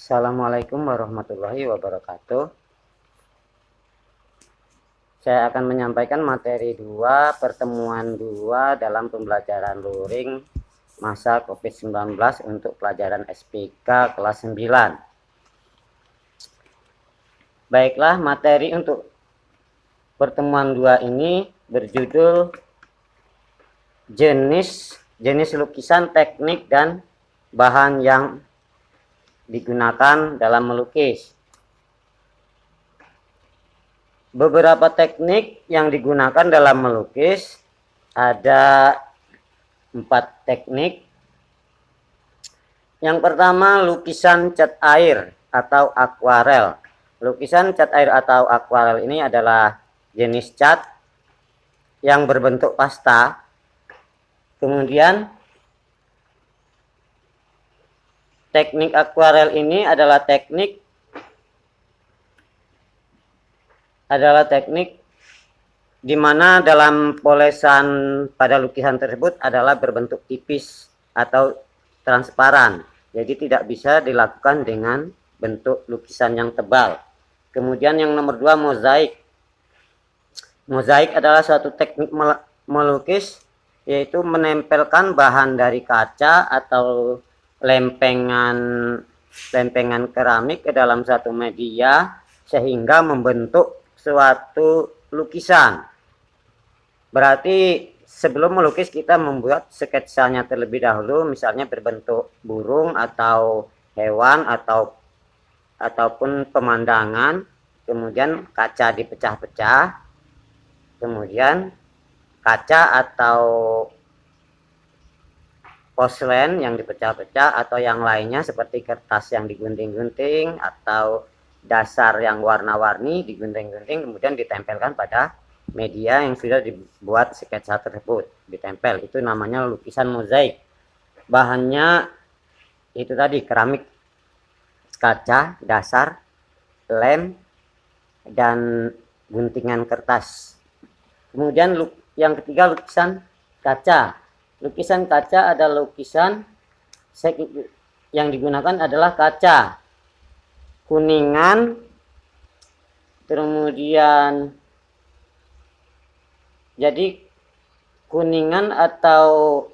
Assalamualaikum warahmatullahi wabarakatuh. Saya akan menyampaikan materi 2, pertemuan 2 dalam pembelajaran luring masa COVID-19 untuk pelajaran SPK kelas 9. Baiklah, materi untuk pertemuan 2 ini berjudul jenis lukisan, teknik, dan bahan yang digunakan dalam melukis. Beberapa teknik yang digunakan dalam melukis ada 4 teknik. Yang pertama, lukisan cat air atau akuarel. Lukisan cat air atau akuarel ini adalah jenis cat yang berbentuk pasta. Kemudian teknik akuarel ini adalah teknik di mana dalam polesan pada lukisan tersebut adalah berbentuk tipis atau transparan. Jadi tidak bisa dilakukan dengan bentuk lukisan yang tebal. Kemudian yang nomor 2, mozaik. Mozaik adalah suatu teknik melukis, yaitu menempelkan bahan dari kaca atau lempengan keramik ke dalam satu media sehingga membentuk suatu lukisan. Berarti sebelum melukis kita membuat sketsanya terlebih dahulu, misalnya berbentuk burung atau hewan ataupun pemandangan, kemudian kaca dipecah-pecah, kemudian kaca atau porselen yang dipecah-pecah atau yang lainnya seperti kertas yang digunting-gunting atau dasar yang warna-warni digunting-gunting kemudian ditempelkan pada media yang sudah dibuat sketsa tersebut, ditempel. Itu namanya lukisan mozaik. Bahannya itu tadi keramik, kaca, dasar, lem, dan guntingan kertas. Kemudian yang ketiga, lukisan kaca. Lukisan kaca adalah lukisan yang digunakan adalah kaca kuningan, kemudian jadi kuningan atau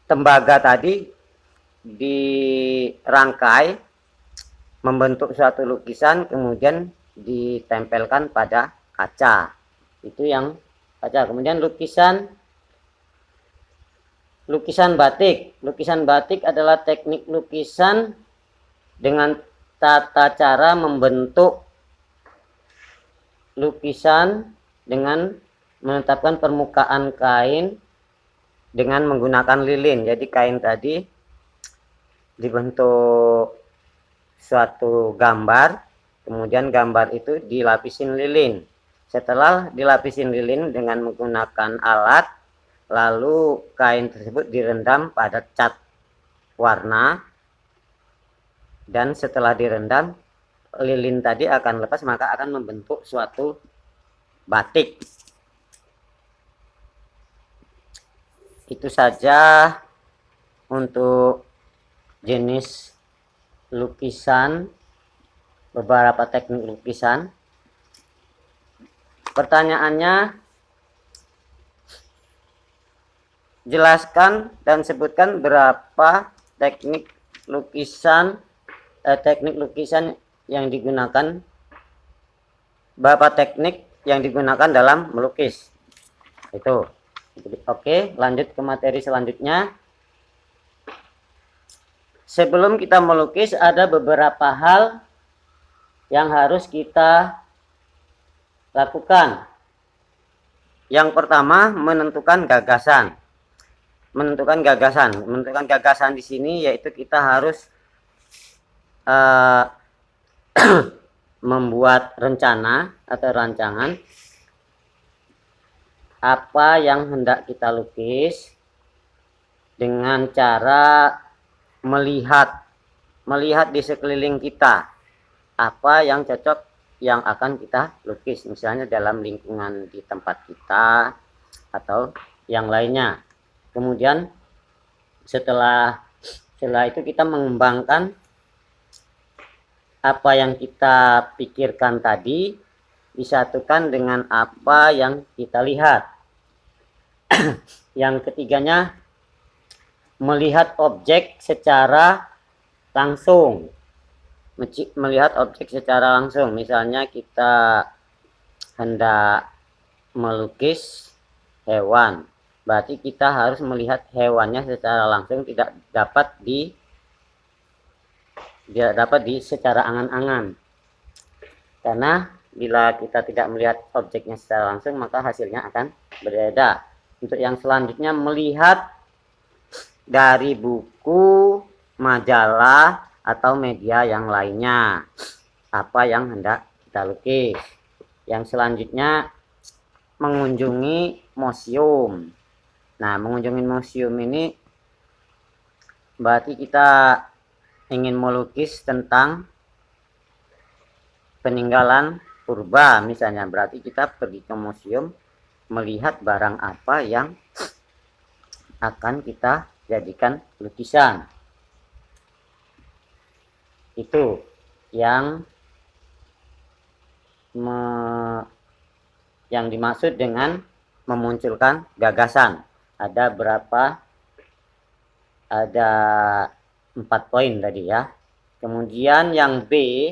tembaga tadi dirangkai membentuk suatu lukisan kemudian ditempelkan pada kaca. Itu yang kaca. Kemudian lukisan batik. Lukisan batik adalah teknik lukisan dengan tata cara membentuk lukisan dengan menetapkan permukaan kain dengan menggunakan lilin. Jadi kain tadi dibentuk suatu gambar, kemudian gambar itu dilapisin lilin. Setelah dilapisin lilin dengan menggunakan alat, lalu kain tersebut direndam pada cat warna, dan setelah direndam lilin tadi akan lepas, maka akan membentuk suatu batik. Itu saja untuk jenis lukisan, beberapa teknik lukisan. Pertanyaannya, jelaskan dan sebutkan berapa teknik lukisan yang digunakan, berapa teknik yang digunakan dalam melukis. Itu. Oke, lanjut ke materi selanjutnya. Sebelum kita melukis ada beberapa hal yang harus kita lakukan. Yang pertama, menentukan gagasan. Menentukan gagasan di sini yaitu kita harus membuat rencana atau rancangan apa yang hendak kita lukis dengan cara melihat di sekeliling kita apa yang cocok yang akan kita lukis, misalnya dalam lingkungan di tempat kita atau yang lainnya. Kemudian setelah itu kita mengembangkan apa yang kita pikirkan tadi disatukan dengan apa yang kita lihat. Yang ketiganya, melihat objek secara langsung. Melihat objek secara langsung, misalnya kita hendak melukis hewan, berarti kita harus melihat hewannya secara langsung, tidak dapat secara angan-angan. Karena bila kita tidak melihat objeknya secara langsung, maka hasilnya akan berbeda. Untuk yang selanjutnya, melihat dari buku, majalah, atau media yang lainnya apa yang hendak kita lukis. Yang selanjutnya, mengunjungi museum. Nah, mengunjungi museum ini berarti kita ingin melukis tentang peninggalan purba misalnya, berarti kita pergi ke museum melihat barang apa yang akan kita jadikan lukisan. Itu yang dimaksud dengan memunculkan gagasan. Ada 4 poin tadi ya. Kemudian yang B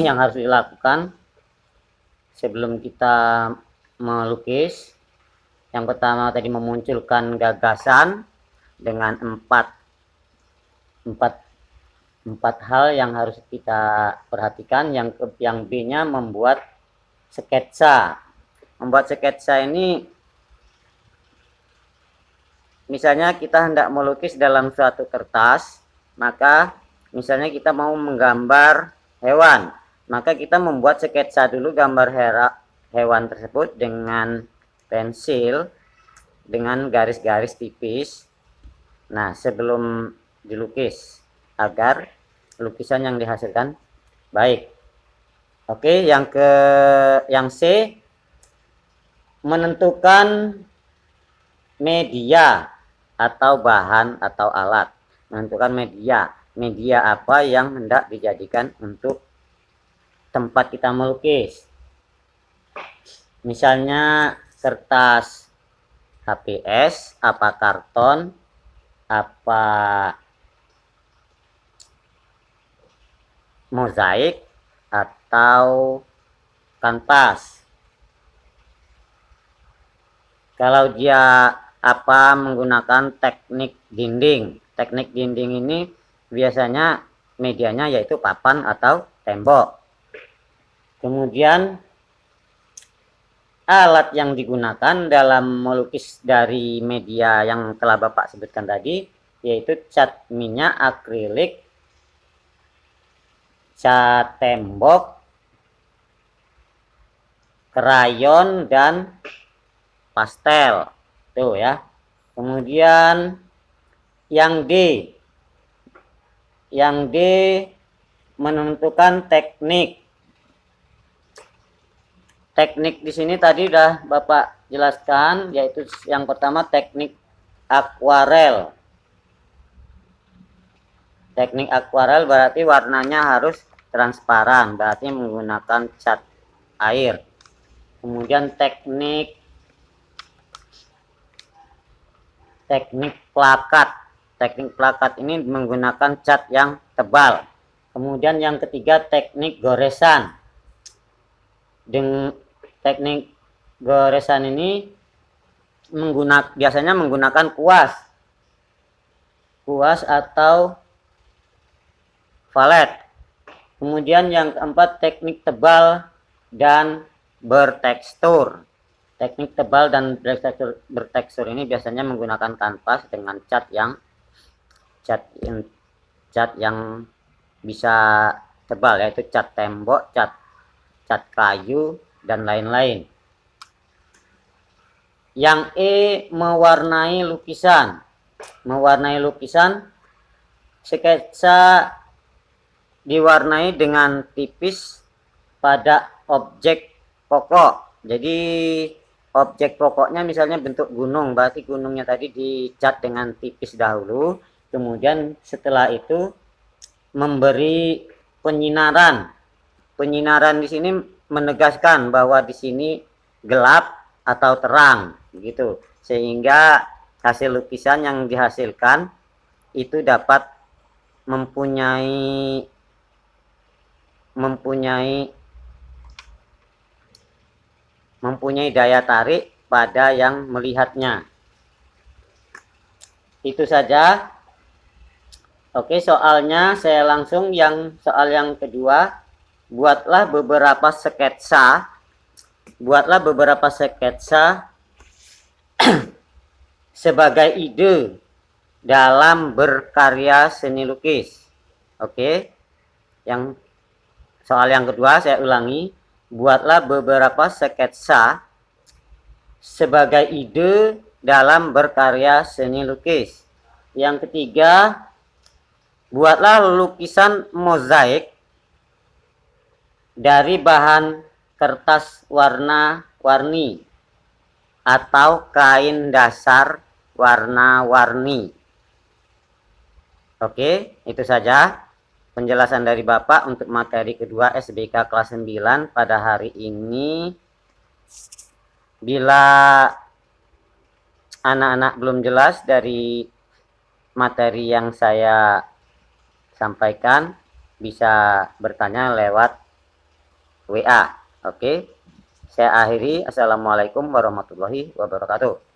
yang harus dilakukan sebelum kita melukis, yang pertama tadi memunculkan gagasan dengan empat hal yang harus kita perhatikan. Yang B-nya membuat sketsa. Membuat sketsa ini, misalnya kita hendak melukis dalam suatu kertas, maka misalnya kita mau menggambar hewan, maka kita membuat sketsa dulu gambar hewan tersebut dengan pensil, dengan garis-garis tipis. Nah, sebelum dilukis, agar lukisan yang dihasilkan baik. Oke, yang C, menentukan media atau bahan atau alat. Menentukan media apa yang hendak dijadikan untuk tempat kita melukis. Misalnya kertas HPS, apa karton, apa mozaik, atau kanvas. Kalau dia menggunakan teknik dinding. Teknik dinding ini biasanya medianya yaitu papan atau tembok. Kemudian alat yang digunakan dalam melukis dari media yang telah Bapak sebutkan tadi, yaitu cat minyak, akrilik, cat tembok, krayon, dan pastel. Tuh ya. Kemudian yang D. Yang D, menentukan teknik. Teknik di sini tadi udah Bapak jelaskan, yaitu yang pertama teknik akuarel. Teknik akuarel berarti warnanya harus transparan, berarti menggunakan cat air. Kemudian teknik plakat. Teknik plakat ini menggunakan cat yang tebal. Kemudian yang ketiga, teknik goresan. Dengan teknik goresan ini biasanya menggunakan kuas atau valet. Kemudian yang keempat, teknik tebal dan bertekstur. Teknik tebal dan bertekstur ini biasanya menggunakan kanvas dengan cat yang bisa tebal, yaitu cat tembok, cat kayu, dan lain-lain. Yang E, mewarnai lukisan. Mewarnai lukisan, sketsa diwarnai dengan tipis pada objek pokok. Jadi objek pokoknya misalnya bentuk gunung, berarti gunungnya tadi dicat dengan tipis dahulu, kemudian setelah itu memberi penyinaran. Penyinaran di sini menegaskan bahwa di sini gelap atau terang, begitu. Sehingga hasil lukisan yang dihasilkan itu dapat mempunyai daya tarik pada yang melihatnya. Itu saja. Oke, soalnya saya langsung soal yang kedua. Buatlah beberapa sketsa sebagai ide dalam berkarya seni lukis. Oke. Yang soal yang kedua saya ulangi. Buatlah beberapa sketsa sebagai ide dalam berkarya seni lukis. Yang ketiga, buatlah lukisan mozaik dari bahan kertas warna-warni atau kain dasar warna-warni. Oke, itu saja penjelasan dari Bapak untuk materi kedua SBK kelas 9 pada hari ini. Bila anak-anak belum jelas dari materi yang saya sampaikan, bisa bertanya lewat WA. Oke, saya akhiri. Assalamualaikum warahmatullahi wabarakatuh.